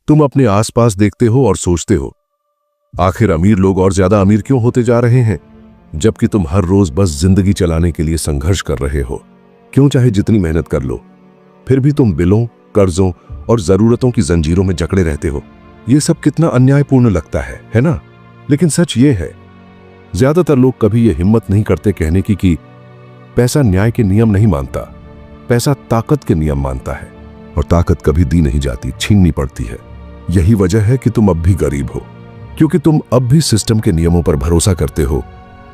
तुम अपने आसपास देखते हो और सोचते हो, आखिर अमीर लोग और ज्यादा अमीर क्यों होते जा रहे हैं, जबकि तुम हर रोज बस जिंदगी चलाने के लिए संघर्ष कर रहे हो। क्यों चाहे जितनी मेहनत कर लो, फिर भी तुम बिलों, कर्जों और जरूरतों की जंजीरों में जकड़े रहते हो। यह सब कितना अन्यायपूर्ण लगता है ना? लेकिन सच ये है, ज्यादातर लोग कभी यह हिम्मत नहीं करते कहने की कि पैसा न्याय के नियम नहीं मानता, पैसा ताकत के नियम मानता है। और ताकत कभी दी नहीं जाती, छीननी पड़ती है। यही वजह है कि तुम अब भी गरीब हो, क्योंकि तुम अब भी सिस्टम के नियमों पर भरोसा करते हो,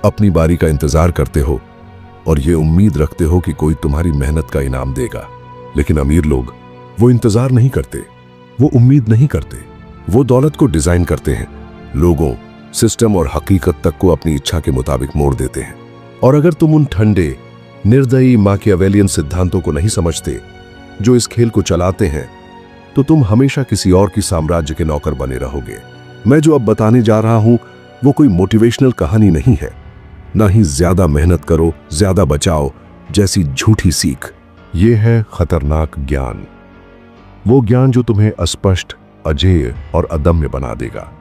अपनी बारी का इंतजार करते हो और ये उम्मीद रखते हो कि कोई तुम्हारी मेहनत का इनाम देगा। लेकिन अमीर लोग वो इंतजार नहीं करते, वो उम्मीद नहीं करते, वो दौलत को डिजाइन करते हैं, लोगों, सिस्टम और हकीकत तक को अपनी इच्छा के मुताबिक मोड़ देते हैं। और अगर तुम उन ठंडे, निर्दयी माकियावेलियन सिद्धांतों को नहीं समझते जो इस खेल को चलाते हैं, तो तुम हमेशा किसी और की साम्राज्य के नौकर बने रहोगे। मैं जो अब बताने जा रहा हूं वो कोई मोटिवेशनल कहानी नहीं है, ना ही ज्यादा मेहनत करो, ज्यादा बचाओ जैसी झूठी सीख। ये है खतरनाक ज्ञान, वो ज्ञान जो तुम्हें अस्पष्ट, अजेय और अदम्य बना देगा।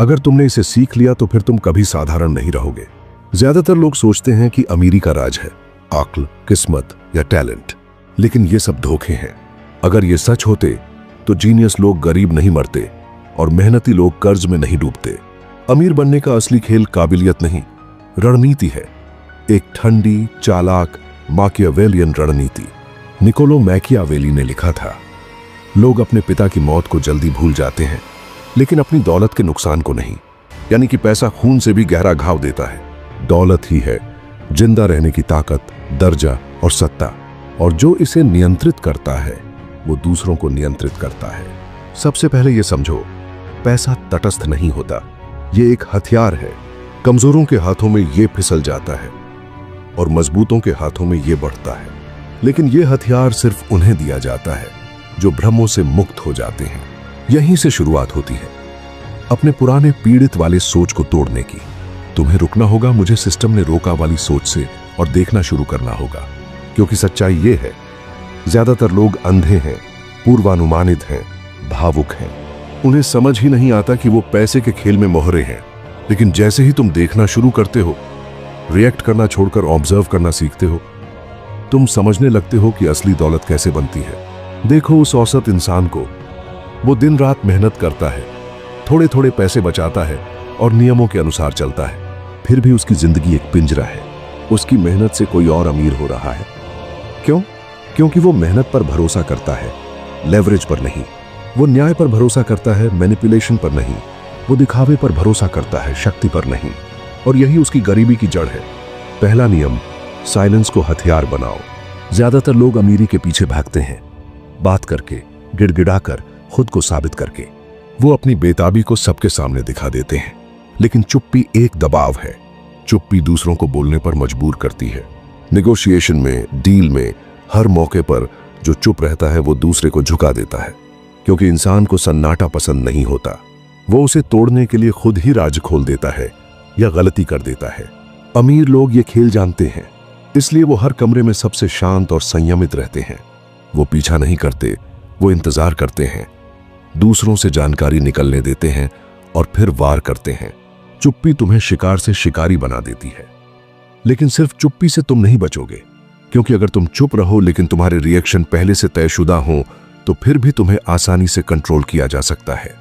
अगर तुमने इसे सीख लिया तो फिर तुम कभी साधारण नहीं रहोगे। ज्यादातर लोग सोचते हैं कि अमीरी का राज है अक्ल, किस्मत या टैलेंट, लेकिन ये सब धोखे हैं। अगर ये सच होते तो जीनियस लोग गरीब नहीं मरते और मेहनती लोग कर्ज में नहीं डूबते। अमीर बनने का असली खेल काबिलियत नहीं, रणनीति है। एक ठंडी, चालाक, माकियावेलियन रणनीति। निकोलो मैकियावेली ने लिखा था, लोग अपने पिता की मौत को जल्दी भूल जाते हैं, लेकिन अपनी दौलत के नुकसान को नहीं। यानी कि पैसा खून से भी गहरा घाव देता है। दौलत ही है जिंदा रहने की ताकत, दर्जा और सत्ता, और जो इसे नियंत्रित करता है वो दूसरों को नियंत्रित करता है। सबसे पहले ये समझो, पैसा तटस्थ नहीं होता, ये एक हथियार है। कमजोरों के हाथों में ये फिसल जाता है और मजबूतों के हाथों में ये बढ़ता है। लेकिन ये हथियार सिर्फ उन्हें दिया जाता है जो भ्रमों से मुक्त हो जाते हैं। यहीं से शुरुआत होती है अपने पुराने पीड़ित वाले सोच को तोड़ने की। तुम्हें रुकना होगा मुझे सिस्टम ने रोका वाली सोच से और देखना शुरू करना होगा, क्योंकि सच्चाई ये है, ज्यादातर लोग अंधे हैं, पूर्वानुमानित हैं, भावुक हैं। उन्हें समझ ही नहीं आता कि वो पैसे के खेल में मोहरे हैं। लेकिन जैसे ही तुम देखना शुरू करते हो, रिएक्ट करना छोड़कर ऑब्जर्व करना सीखते हो, तुम समझने लगते हो कि असली दौलत कैसे बनती है। देखो उस औसत इंसान को, वो दिन रात मेहनत करता है, थोड़े थोड़े पैसे बचाता है और नियमों के अनुसार चलता है। फिर भी उसकी जिंदगी एक पिंजरा है। उसकी मेहनत से कोई और अमीर हो रहा है। क्यों? क्योंकि वो मेहनत पर भरोसा करता है, लेवरेज पर नहीं। वो न्याय पर भरोसा करता है, मैनिपुलेशन पर नहीं। वो दिखावे पर भरोसा करता है, शक्ति पर नहीं। और यही उसकी गरीबी की जड़ है। पहला नियम, साइलेंस को हथियार बनाओ। ज्यादातर लोग अमीरी के पीछे भागते हैं, बात करके, गिड़गिड़ाकर, खुद को साबित करके। वो अपनी बेताबी को सबके सामने दिखा देते हैं। लेकिन चुप्पी एक दबाव है। चुप्पी दूसरों को बोलने पर मजबूर करती है। नेगोशिएशन में, डील में, हर मौके पर जो चुप रहता है वो दूसरे को झुका देता है, क्योंकि इंसान को सन्नाटा पसंद नहीं होता। वो उसे तोड़ने के लिए खुद ही राज खोल देता है या गलती कर देता है। अमीर लोग ये खेल जानते हैं, इसलिए वो हर कमरे में सबसे शांत और संयमित रहते हैं। वो पीछा नहीं करते, वो इंतजार करते हैं, दूसरों से जानकारी निकलने देते हैं और फिर वार करते हैं। चुप्पी तुम्हें शिकार से शिकारी बना देती है। लेकिन सिर्फ चुप्पी से तुम नहीं बचोगे, क्योंकि अगर तुम चुप रहो लेकिन तुम्हारे रिएक्शन पहले से तयशुदा हों, तो फिर भी तुम्हें आसानी से कंट्रोल किया जा सकता है।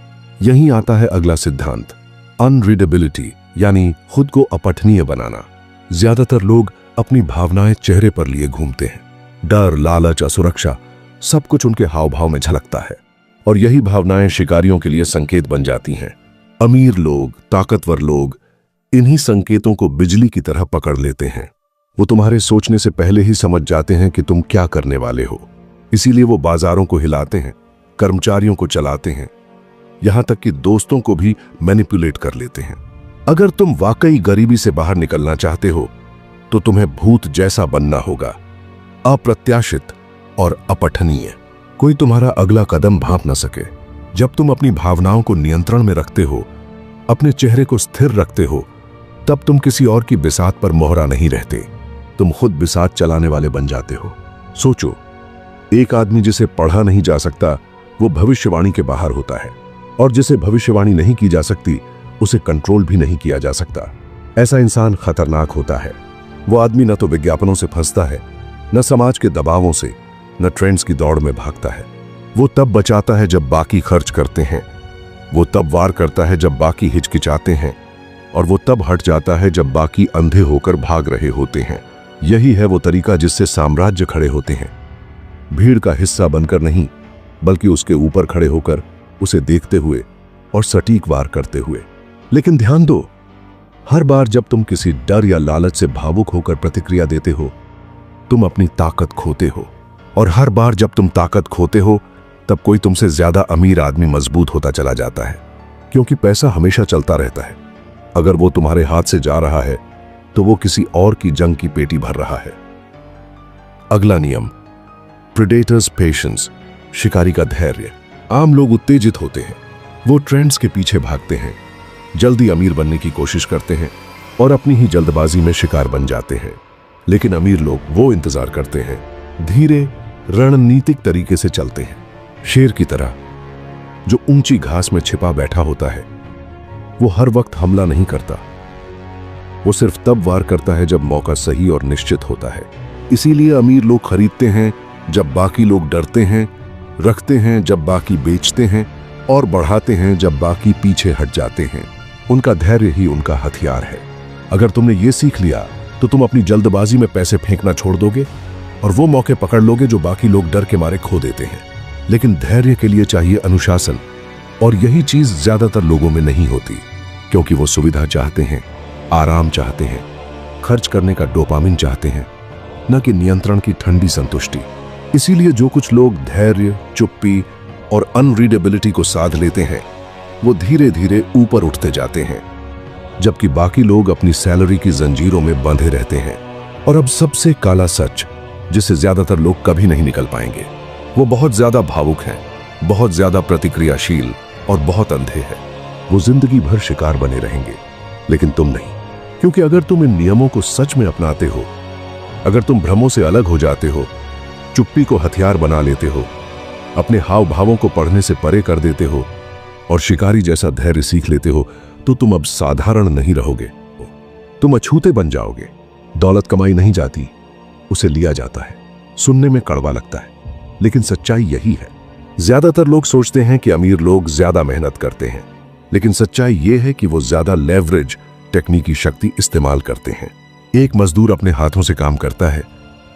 यहीं आता है अगला सिद्धांत, अनरीडेबिलिटी, यानी खुद को अपठनीय बनाना। ज्यादातर लोग अपनी भावनाएं चेहरे पर लिए घूमते हैं। डर, लालच, असुरक्षा, सब कुछ उनके हाव भाव में झलकता है, और यही भावनाएं शिकारियों के लिए संकेत बन जाती हैं। अमीर लोग, ताकतवर लोग इन्हीं संकेतों को बिजली की तरह पकड़ लेते हैं। वो तुम्हारे सोचने से पहले ही समझ जाते हैं कि तुम क्या करने वाले हो। इसीलिए वो बाजारों को हिलाते हैं, कर्मचारियों को चलाते हैं, यहां तक कि दोस्तों को भी मैनिपुलेट कर लेते हैं। अगर तुम वाकई गरीबी से बाहर निकलना चाहते हो तो तुम्हें भूत जैसा बनना होगा, अप्रत्याशित और अपठनीय। कोई तुम्हारा अगला कदम भांप न सके। जब तुम अपनी भावनाओं को नियंत्रण में रखते हो, अपने चेहरे को स्थिर रखते हो, तब तुम किसी और की बिसात पर मोहरा नहीं रहते। तुम खुद बिसात चलाने वाले बन जाते हो। सोचो, एक आदमी जिसे पढ़ा नहीं जा सकता वो भविष्यवाणी के बाहर होता है। और जिसे भविष्यवाणी नहीं की जा सकती उसे कंट्रोल भी नहीं किया जा सकता। ऐसा इंसान खतरनाक होता है। वो आदमी न तो विज्ञापनों से फंसता है, न समाज के दबावों से, न ट्रेंड्स की दौड़ में भागता है। वो तब बचाता है जब बाकी खर्च करते हैं, वो तब वार करता है जब बाकी हिचकिचाते हैं, और वो तब हट जाता है जब बाकी अंधे होकर भाग रहे होते हैं। यही है वो तरीका जिससे साम्राज्य खड़े होते हैं। भीड़ का हिस्सा बनकर नहीं, बल्कि उसके ऊपर खड़े होकर, उसे देखते हुए और सटीक वार करते हुए। लेकिन ध्यान दो, हर बार जब तुम किसी डर या लालच से भावुक होकर प्रतिक्रिया देते हो, तुम अपनी ताकत खोते हो। और हर बार जब तुम ताकत खोते हो, तब कोई तुमसे ज्यादा अमीर आदमी मजबूत होता चला जाता है। क्योंकि पैसा हमेशा चलता रहता है। अगर वो तुम्हारे हाथ से जा रहा है तो वो किसी और की जंग की पेटी भर रहा है। अगला नियम, प्रेडेटर्स पेशेंस, शिकारी का धैर्य। आम लोग उत्तेजित होते हैं, वो ट्रेंड्स के पीछे भागते हैं, जल्दी अमीर बनने की कोशिश करते हैं और अपनी ही जल्दबाजी में शिकार बन जाते हैं। लेकिन अमीर लोग वो इंतजार करते हैं, धीरे रणनीतिक तरीके से चलते हैं, शेर की तरह जो ऊंची घास में छिपा बैठा होता है। वो हर वक्त हमला नहीं करता, वो सिर्फ तब वार करता है जब मौका सही और निश्चित होता है। इसीलिए अमीर लोग खरीदते हैं जब बाकी लोग डरते हैं, रखते हैं जब बाकी बेचते हैं, और बढ़ाते हैं जब बाकी पीछे हट जाते हैं। उनका धैर्य ही उनका हथियार है। अगर तुमने ये सीख लिया तो तुम अपनी जल्दबाजी में पैसे फेंकना छोड़ दोगे और वो मौके पकड़ लोगे जो बाकी लोग डर के मारे खो देते हैं। लेकिन धैर्य के लिए चाहिए अनुशासन, और यही चीज ज्यादातर लोगों में नहीं होती, क्योंकि वो सुविधा चाहते हैं, आराम चाहते हैं, खर्च करने का डोपामिन चाहते हैं, न कि नियंत्रण की ठंडी संतुष्टि। इसीलिए जो कुछ लोग धैर्य, चुप्पी और अनरीडेबिलिटी को साध लेते हैं, वो धीरे धीरे ऊपर उठते जाते हैं, जबकि बाकी लोग अपनी सैलरी की जंजीरों में बंधे रहते हैं। और अब सबसे काला सच, जिससे ज्यादातर लोग कभी नहीं निकल पाएंगे, वो बहुत ज्यादा भावुक हैं, बहुत ज्यादा प्रतिक्रियाशील और बहुत अंधे हैं। वो जिंदगी भर शिकार बने रहेंगे, लेकिन तुम नहीं। क्योंकि अगर तुम इन नियमों को सच में अपनाते हो, अगर तुम भ्रमों से अलग हो जाते हो, चुप्पी को हथियार बना लेते हो, अपने हाव भावों को पढ़ने से परे कर देते हो और शिकारी जैसा धैर्य सीख लेते हो, तो तुम अब साधारण नहीं रहोगे, तुम अछूते बन जाओगे। दौलत कमाई नहीं जाती, उसे लिया जाता है। सुनने में कड़वा लगता है, लेकिन सच्चाई यही है। ज्यादातर लोग सोचते हैं कि अमीर लोग ज्यादा मेहनत करते हैं, लेकिन सच्चाई यह है कि वो ज्यादा लेवरेज, टेक्निकी शक्ति इस्तेमाल करते हैं। एक मजदूर अपने हाथों से काम करता है,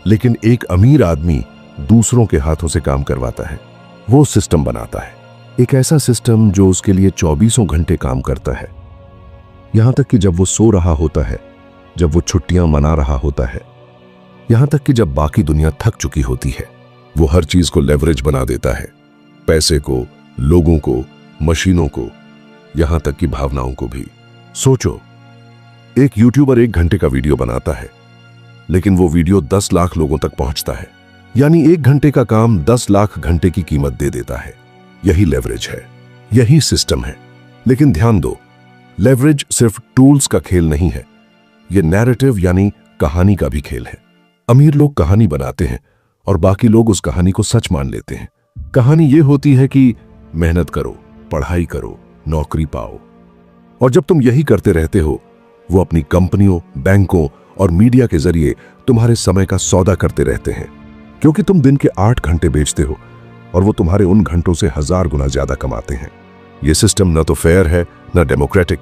लेकिन एक अमीर आदमी दूसरों के हाथों से काम करवाता है। वो सिस्टम बनाता है, एक ऐसा सिस्टम जो उसके लिए 24 घंटे काम करता है, यहां तक कि जब वो सो रहा होता है, जब वो छुट्टियां मना रहा होता है, यहां तक कि जब बाकी दुनिया थक चुकी होती है। वो हर चीज को लेवरेज बना देता है, पैसे को, लोगों को, मशीनों को, यहां तक कि भावनाओं को भी। सोचो, एक यूट्यूबर 1 घंटे का वीडियो बनाता है, लेकिन वो वीडियो 10 लाख लोगों तक पहुंचता है। यानी 1 घंटे का काम 10 लाख घंटे की कीमत दे देता है। यही लेवरेज है, यही सिस्टम है। लेकिन ध्यान दो, लेवरेज सिर्फ टूल्स का खेल नहीं है, यह नैरेटिव यानी कहानी का भी खेल है। अमीर लोग कहानी बनाते हैं और बाकी लोग उस कहानी को सच मान लेते हैं। कहानी यह होती है कि मेहनत करो, पढ़ाई करो, नौकरी पाओ, और जब तुम यही करते रहते हो, वो अपनी कंपनियों, बैंकों और मीडिया के जरिए तुम्हारे समय का सौदा करते रहते हैं। क्योंकि तुम दिन के 8 घंटे बेचते हो और वो तुम्हारे उन घंटों से 1000 गुना ज्यादा कमाते हैं। यह सिस्टम न तो फेयर है, न डेमोक्रेटिक,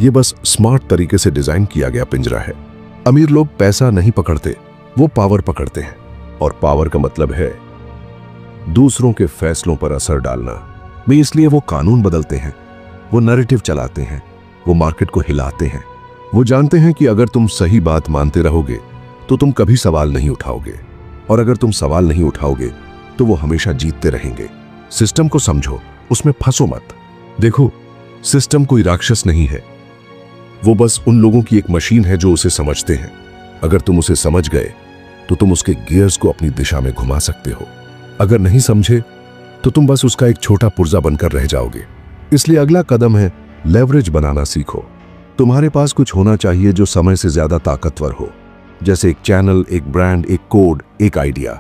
ये बस स्मार्ट तरीके से डिजाइन किया गया पिंजरा है। अमीर लोग पैसा नहीं पकड़ते, वो पावर पकड़ते हैं, और पावर का मतलब है दूसरों के फैसलों पर असर डालना। वे इसलिए वो कानून बदलते हैं, वो नैरेटिव चलाते हैं, वो मार्केट को हिलाते हैं। वो जानते हैं कि अगर तुम सही बात मानते रहोगे तो तुम कभी सवाल नहीं उठाओगे, और अगर तुम सवाल नहीं उठाओगे तो वो हमेशा जीतते रहेंगे। सिस्टम को समझो, उसमें फंसो मत। देखो, सिस्टम कोई राक्षस नहीं है, वो बस उन लोगों की एक मशीन है जो उसे समझते हैं। अगर तुम उसे समझ गए तो तुम उसके गियर्स को अपनी दिशा में घुमा सकते हो। अगर नहीं समझे तो तुम बस उसका एक छोटा पुर्जा बनकर रह जाओगे। इसलिए अगला कदम है लेवरेज बनाना सीखो। तुम्हारे पास कुछ होना चाहिए जो समय से ज्यादा ताकतवर हो, जैसे एक चैनल, एक ब्रांड, एक कोड, एक आइडिया।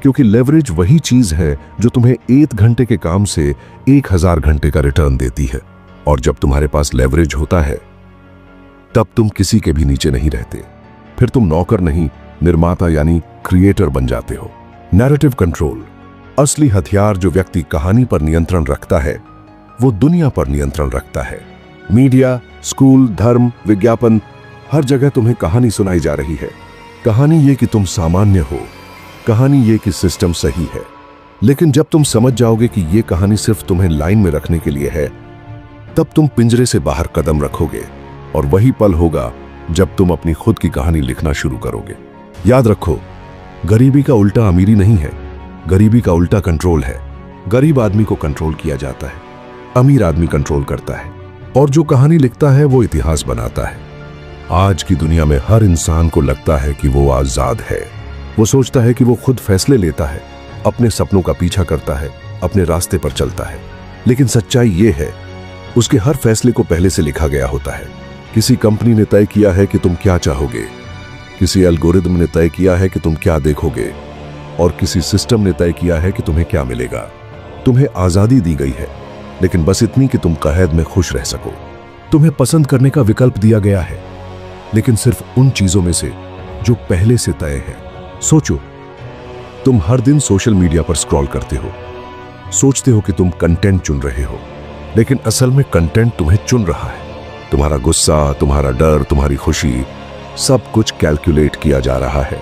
क्योंकि लेवरेज वही चीज है जो तुम्हें 1 घंटे के काम से 1000 घंटे का रिटर्न देती है। और जब तुम्हारे पास लेवरेज होता है तब तुम किसी के भी नीचे नहीं रहते। फिर तुम नौकर नहीं, निर्माता यानी क्रिएटर बन जाते हो। नैरेटिव कंट्रोल, असली हथियार जो व्यक्ति कहानी पर नियंत्रण रखता है वो दुनिया पर नियंत्रण रखता है। मीडिया, स्कूल, धर्म, विज्ञापन, हर जगह तुम्हें कहानी सुनाई जा रही है। कहानी ये कि तुम सामान्य हो, कहानी ये कि सिस्टम सही है। लेकिन जब तुम समझ जाओगे कि ये कहानी सिर्फ तुम्हें लाइन में रखने के लिए है, तब तुम पिंजरे से बाहर कदम रखोगे। और वही पल होगा जब तुम अपनी खुद की कहानी लिखना शुरू करोगे। याद रखो, गरीबी का उल्टा अमीरी नहीं है, गरीबी का उल्टा कंट्रोल है। गरीब आदमी को कंट्रोल किया जाता है, अमीर आदमी कंट्रोल करता है। और जो कहानी लिखता है वो इतिहास बनाता है। आज की दुनिया में हर इंसान को लगता है कि वो आजाद है। वो सोचता है कि वो खुद फैसले लेता है, अपने सपनों का पीछा करता है, अपने रास्ते पर चलता है। लेकिन सच्चाई ये है, उसके हर फैसले को पहले से लिखा गया होता है। किसी कंपनी ने तय किया है कि तुम क्या चाहोगे, किसी एल्गोरिदम ने तय किया है कि तुम क्या देखोगे, और किसी सिस्टम ने तय किया है कि तुम्हें क्या मिलेगा। तुम्हें आजादी दी गई है, लेकिन बस इतनी कि तुम कैद में खुश रह सको। तुम्हें पसंद करने का विकल्प दिया गया है, लेकिन सिर्फ उन चीजों में से जो पहले से तय है। सोचो, तुम हर दिन सोशल मीडिया पर स्क्रॉल करते हो, सोचते हो कि तुम कंटेंट चुन रहे हो, लेकिन असल में कंटेंट तुम्हें चुन रहा है। तुम्हारा गुस्सा, तुम्हारा डर, तुम्हारी खुशी, सब कुछ कैलकुलेट किया जा रहा है।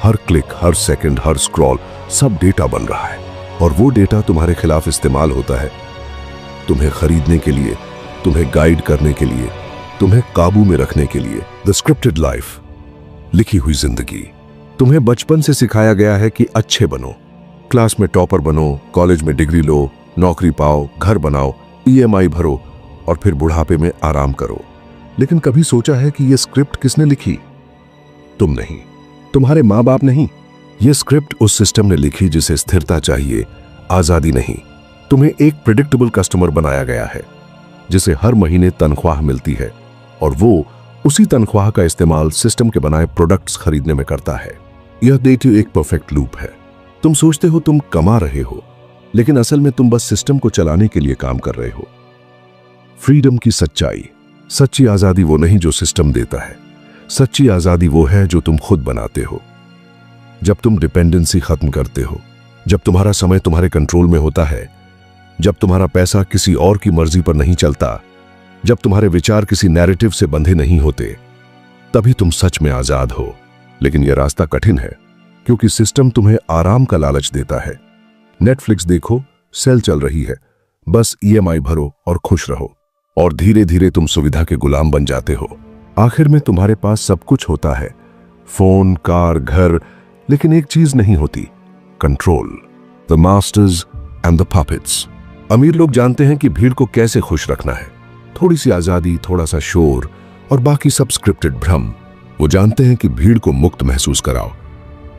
हर क्लिक, हर सेकंड, हर स्क्रॉल, सब डेटा बन रहा है। और वो डेटा तुम्हारे खिलाफ इस्तेमाल होता है, तुम्हें खरीदने के लिए, तुम्हें गाइड करने के लिए, तुम्हें काबू में रखने के लिए। द स्क्रिप्टेड लाइफ, लिखी हुई जिंदगी। तुम्हें बचपन से सिखाया गया है कि अच्छे बनो, क्लास में टॉपर बनो, कॉलेज में डिग्री लो, नौकरी पाओ, घर बनाओ, EMI भरो और फिर बुढ़ापे में आराम करो। लेकिन कभी सोचा है कि यह स्क्रिप्ट किसने लिखी? तुम नहीं, तुम्हारे माँ बाप नहीं। यह स्क्रिप्ट उस सिस्टम ने लिखी जिसे स्थिरता चाहिए, आजादी नहीं। तुम्हें एक प्रेडिक्टेबल कस्टमर बनाया गया है, जिसे हर महीने तनख्वाह मिलती है, और वो उसी तनख्वाह का इस्तेमाल सिस्टम के बनाए प्रोडक्ट्स खरीदने में करता है। यह डेटा एक परफेक्ट लूप है। तुम सोचते हो तुम कमा रहे हो, लेकिन असल में तुम बस सिस्टम को चलाने के लिए काम कर रहे हो। फ्रीडम की सच्चाई, सच्ची आजादी वो नहीं जो सिस्टम देता है, सच्ची आजादी वो है जो तुम खुद बनाते हो। जब तुम डिपेंडेंसी खत्म करते हो, जब तुम्हारा समय तुम्हारे कंट्रोल में होता है, जब तुम्हारा पैसा किसी और की मर्जी पर नहीं चलता, जब तुम्हारे विचार किसी नैरेटिव से बंधे नहीं होते, तभी तुम सच में आजाद हो। लेकिन यह रास्ता कठिन है, क्योंकि सिस्टम तुम्हें आराम का लालच देता है। नेटफ्लिक्स देखो, सेल चल रही है, बस EMI भरो और खुश रहो। और धीरे धीरे तुम सुविधा के गुलाम बन जाते हो। आखिर में तुम्हारे पास सब कुछ होता है, फोन, कार, घर, लेकिन एक चीज नहीं होती, control. The masters and the puppets. अमीर लोग जानते हैं कि भीड़ को कैसे खुश रखना है। थोड़ी सी आजादी, थोड़ा सा शोर और बाकी सब स्क्रिप्टेड भ्रम। वो जानते हैं कि भीड़ को मुक्त महसूस कराओ,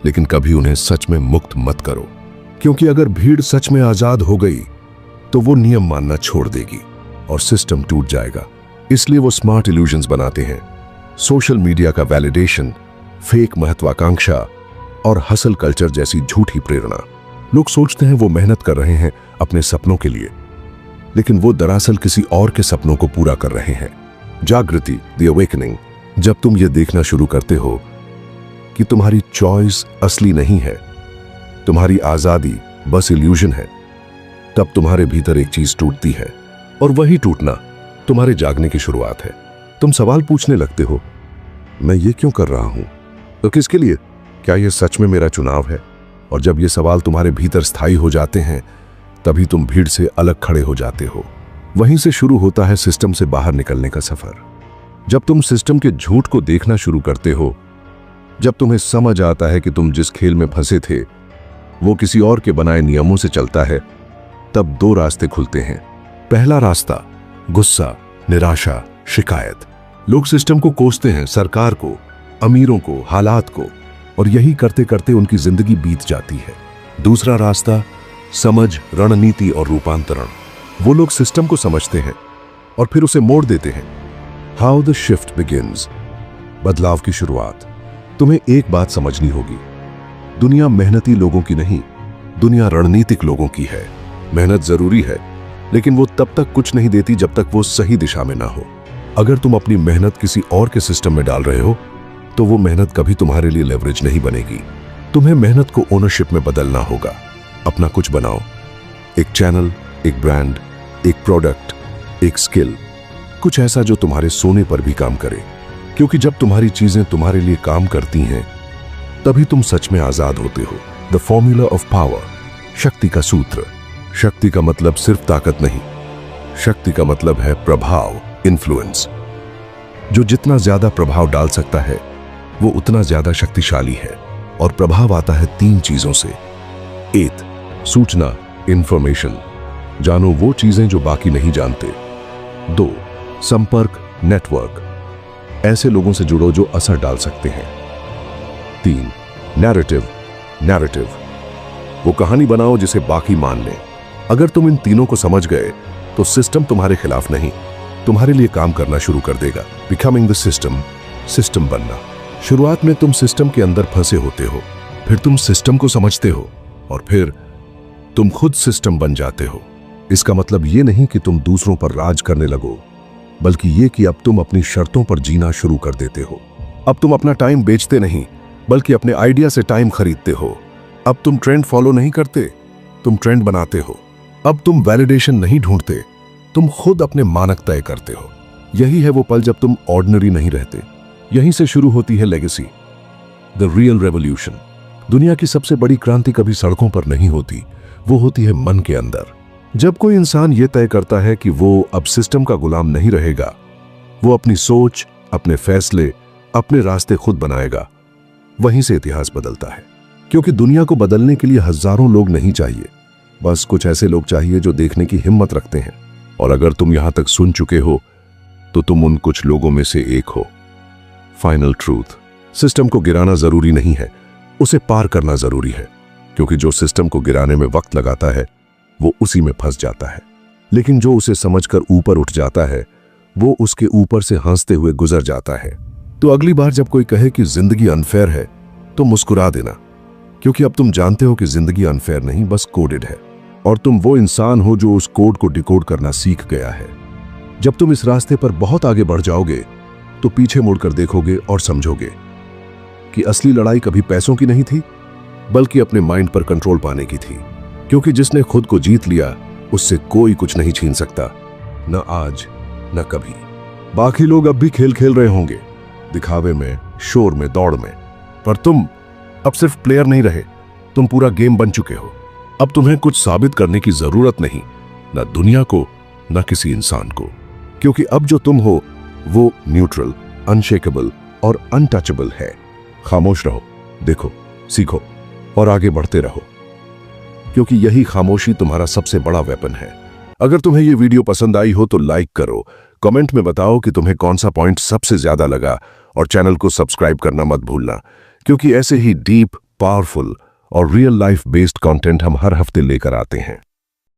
लेकिन कभी उन्हें सच में मुक्त मत करो, क्योंकि अगर भीड़ सच में आजाद हो गई तो वो नियम मानना छोड़ देगी और सिस्टम टूट जाएगा। इसलिए वो स्मार्ट इल्यूजन्स बनाते हैं, सोशल मीडिया का वैलिडेशन, फेक महत्वाकांक्षा और हसल कल्चर जैसी झूठी प्रेरणा। लोग सोचते हैं वो मेहनत कर रहे हैं अपने सपनों के लिए, लेकिन वो दरअसल किसी और के सपनों को पूरा कर रहे हैं। जागृति, द अवेकनिंग। जब तुम ये देखना शुरू करते हो कि तुम्हारी चॉइस असली नहीं है, तुम्हारी आजादी बस इल्यूजन है, तब तुम्हारे भीतर एक चीज टूटती है, और वही टूटना तुम्हारे जागने की शुरुआत है। तुम सवाल पूछने लगते हो, मैं ये क्यों कर रहा हूं? तो किसके लिए? क्या यह सच में मेरा चुनाव है? और जब ये सवाल तुम्हारे भीतर स्थायी हो जाते हैं, तभी तुम भीड़ से अलग खड़े हो जाते हो। वहीं से शुरू होता है सिस्टम से बाहर निकलने का सफर। जब तुम सिस्टम के झूठ को देखना शुरू करते हो, जब तुम्हें समझ आता है कि तुम जिस खेल में फंसे थे वो किसी और के बनाए नियमों से चलता है, तब दो रास्ते खुलते हैं। पहला रास्ता, गुस्सा, निराशा, शिकायत। लोग सिस्टम को कोसते हैं, सरकार को, अमीरों को, हालात को, और यही करते करते उनकी जिंदगी बीत जाती है। दूसरा रास्ता, समझ, रणनीति और रूपांतरण। वो लोग सिस्टम को समझते हैं और फिर उसे मोड़ देते हैं। How the shift begins. बदलाव की शुरुआत। तुम्हें एक बात समझनी होगी, दुनिया मेहनती लोगों की नहीं, दुनिया रणनीतिक लोगों की है। मेहनत जरूरी है, लेकिन वो तब तक कुछ नहीं देती जब तक वो सही दिशा में ना हो। अगर तुम अपनी मेहनत किसी और के सिस्टम में डाल रहे हो तो वो मेहनत कभी तुम्हारे लिए लेवरेज नहीं बनेगी। तुम्हें मेहनत को ओनरशिप में बदलना होगा। अपना कुछ बनाओ, एक चैनल, एक ब्रांड, एक प्रोडक्ट, एक स्किल, कुछ ऐसा जो तुम्हारे सोने पर भी काम करे। क्योंकि जब तुम्हारी चीजें तुम्हारे लिए काम करती हैं तभी तुम सच में आजाद होते हो। द फॉर्मूला ऑफ पावर, शक्ति का सूत्र। शक्ति का मतलब सिर्फ ताकत नहीं, शक्ति का मतलब है प्रभाव, इन्फ्लुएंस। जो जितना ज्यादा प्रभाव डाल सकता है वो उतना ज्यादा शक्तिशाली है। और प्रभाव आता है 3 चीजों से। 1, सूचना, इंफॉर्मेशन, जानो वो चीजें जो बाकी नहीं जानते। 2, संपर्क, नेटवर्क, ऐसे लोगों से जुड़ो जो असर डाल सकते हैं। 3, नैरेटिव, नैरेटिव, वो कहानी बनाओ जिसे बाकी मान लें। अगर तुम इन तीनों को समझ गए तो सिस्टम तुम्हारे खिलाफ नहीं, तुम्हारे लिए काम करना शुरू कर देगा। बिकमिंग द सिस्टम, सिस्टम बनना। शुरुआत में तुम सिस्टम के अंदर फंसे होते हो, फिर तुम सिस्टम को समझते हो और फिर तुम खुद सिस्टम बन जाते हो। इसका मतलब ये नहीं कि तुम दूसरों पर राज करने लगो, बल्कि ये कि अब तुम अपनी शर्तों पर जीना शुरू कर देते हो। अब तुम अपना टाइम बेचते नहीं, बल्कि अपने आइडिया से टाइम खरीदते हो। अब तुम ट्रेंड फॉलो नहीं करते, तुम ट्रेंड बनाते हो। अब तुम वैलिडेशन नहीं ढूंढते, तुम खुद अपने मानक तय करते हो। यही है वो पल जब तुम ऑर्डिनरी नहीं रहते। यहीं से शुरू होती है लेगेसी, द रियल रेवोल्यूशन। दुनिया की सबसे बड़ी क्रांति कभी सड़कों पर नहीं होती, वो होती है मन के अंदर। जब कोई इंसान ये तय करता है कि वो अब सिस्टम का गुलाम नहीं रहेगा, वो अपनी सोच, अपने फैसले, अपने रास्ते खुद बनाएगा, वहीं से इतिहास बदलता है। क्योंकि दुनिया को बदलने के लिए हजारों लोग नहीं चाहिए, बस कुछ ऐसे लोग चाहिए जो देखने की हिम्मत रखते हैं। और अगर तुम यहां तक सुन चुके हो तो तुम उन कुछ लोगों में से एक हो। फाइनल ट्रूथ, सिस्टम को गिराना जरूरी नहीं है, उसे पार करना जरूरी है। क्योंकि जो सिस्टम को गिराने में वक्त लगाता है वो उसी में फंस जाता है, लेकिन जो उसे समझकर ऊपर उठ जाता है वो उसके ऊपर से हंसते हुए गुजर जाता है। तो अगली बार जब कोई कहे कि जिंदगी अनफेयर है तो मुस्कुरा देना, क्योंकि अब तुम जानते हो कि जिंदगी अनफेयर नहीं, बस कोडेड है। और तुम वो इंसान हो जो उस कोड को डिकोड करना सीख गया है। जब तुम इस रास्ते पर बहुत आगे बढ़ जाओगे तो पीछे मुड़कर देखोगे और समझोगे कि असली लड़ाई कभी पैसों की नहीं थी, बल्कि अपने माइंड पर कंट्रोल पाने की थी। क्योंकि जिसने खुद को जीत लिया उससे कोई कुछ नहीं छीन सकता, न आज न कभी। बाकी लोग अब भी खेल खेल रहे होंगे, दिखावे में, शोर में, दौड़ में, पर तुम अब सिर्फ प्लेयर नहीं रहे, तुम पूरा गेम बन चुके हो। अब तुम्हें कुछ साबित करने की जरूरत नहीं, न दुनिया को न किसी इंसान को। क्योंकि अब जो तुम हो वो न्यूट्रल, अनशेकेबल और अनटचेबल है। खामोश रहो, देखो, सीखो और आगे बढ़ते रहो, क्योंकि यही खामोशी तुम्हारा सबसे बड़ा वेपन है। अगर तुम्हें ये वीडियो पसंद आई हो तो लाइक करो, कमेंट में बताओ कि तुम्हें कौन सा पॉइंट सबसे ज्यादा लगा, और चैनल को सब्सक्राइब करना मत भूलना, क्योंकि ऐसे ही डीप, पावरफुल और रियल लाइफ बेस्ड कंटेंट हम हर हफ्ते लेकर आते हैं।